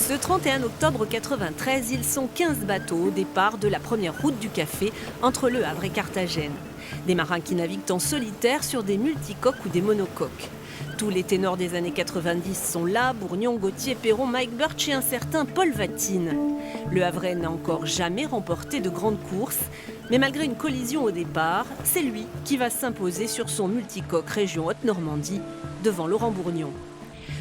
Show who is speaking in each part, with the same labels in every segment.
Speaker 1: Ce 31 octobre 93, ils sont 15 bateaux au départ de la première route du café entre Le Havre et Carthagène. Des marins qui naviguent en solitaire sur des multicoques ou des monocoques. Tous les ténors des années 90 sont là, Bourgnon, Gauthier, Perron, Mike Birch et un certain Paul Vatine. Le Havrais n'a encore jamais remporté de grandes courses, mais malgré une collision au départ, c'est lui qui va s'imposer sur son multicoque région Haute-Normandie devant Laurent Bourgnon.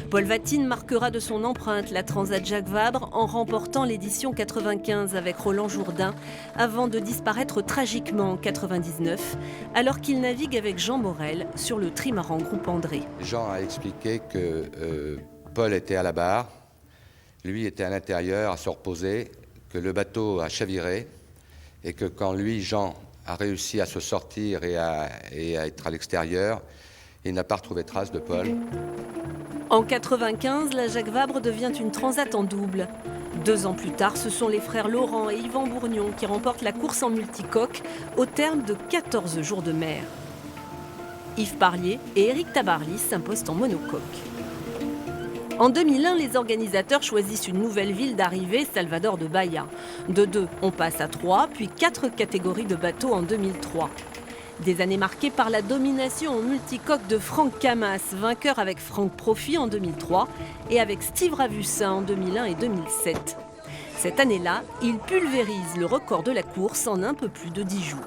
Speaker 1: Paul Vatine marquera de son empreinte la Transat Jacques Vabre en remportant l'édition 95 avec Roland Jourdain avant de disparaître tragiquement en 99 alors qu'il navigue avec Jean Morel sur le trimaran Groupe André.
Speaker 2: Jean a expliqué que Paul était à la barre, lui était à l'intérieur à se reposer, que le bateau a chaviré et que quand lui, Jean, a réussi à se sortir et à être à l'extérieur, il n'a pas retrouvé trace de Paul.
Speaker 1: En 95, la Jacques Vabre devient une transat en double. 2 ans plus tard, ce sont les frères Laurent et Yvan Bourgnon qui remportent la course en multicoque au terme de 14 jours de mer. Yves Parlier et Éric Tabarly s'imposent en monocoque. En 2001, les organisateurs choisissent une nouvelle ville d'arrivée, Salvador de Bahia. De 2, on passe à 3, puis 4 catégories de bateaux en 2003. Des années marquées par la domination en multicoque de Franck Camas, vainqueur avec Franck Profit en 2003 et avec Steve Ravussin en 2001 et 2007. Cette année-là, il pulvérise le record de la course en un peu plus de 10 jours.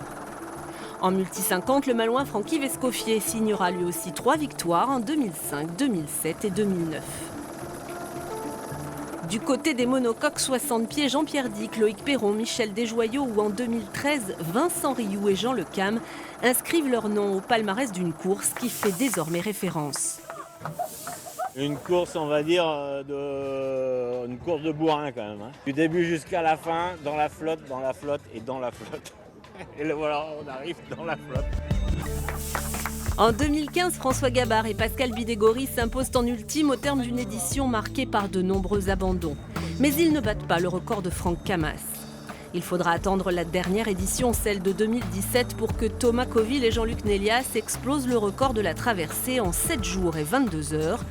Speaker 1: En multi 50, le Malouin Franck-Yves Escoffier signera lui aussi 3 victoires en 2005, 2007 et 2009. Du côté des monocoques 60 pieds, Jean-Pierre Dick, Loïc Perron, Michel Desjoyaux ou en 2013, Vincent Rioux et Jean Lecam inscrivent leur nom au palmarès d'une course qui fait désormais référence.
Speaker 3: Une course, on va dire, une course de bourrin quand même. Du début jusqu'à la fin, dans la flotte et dans la flotte. Et là, voilà, on arrive dans la flotte.
Speaker 1: En 2015, François Gabard et Pascal Bidégory s'imposent en ultime au terme d'une édition marquée par de nombreux abandons. Mais ils ne battent pas le record de Franck Camas. Il faudra attendre la dernière édition, celle de 2017, pour que Thomas Coville et Jean-Luc Nélias explosent le record de la traversée en 7 jours et 22 heures.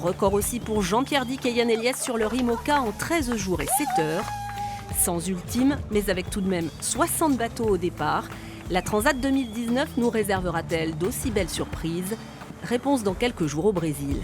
Speaker 1: Record aussi pour Jean-Pierre Dick et Yann Eliès sur leur IMOCA en 13 jours et 7 heures. Sans ultime, mais avec tout de même 60 bateaux au départ, la Transat 2019 nous réservera-t-elle d'aussi belles surprises? Réponse dans quelques jours au Brésil.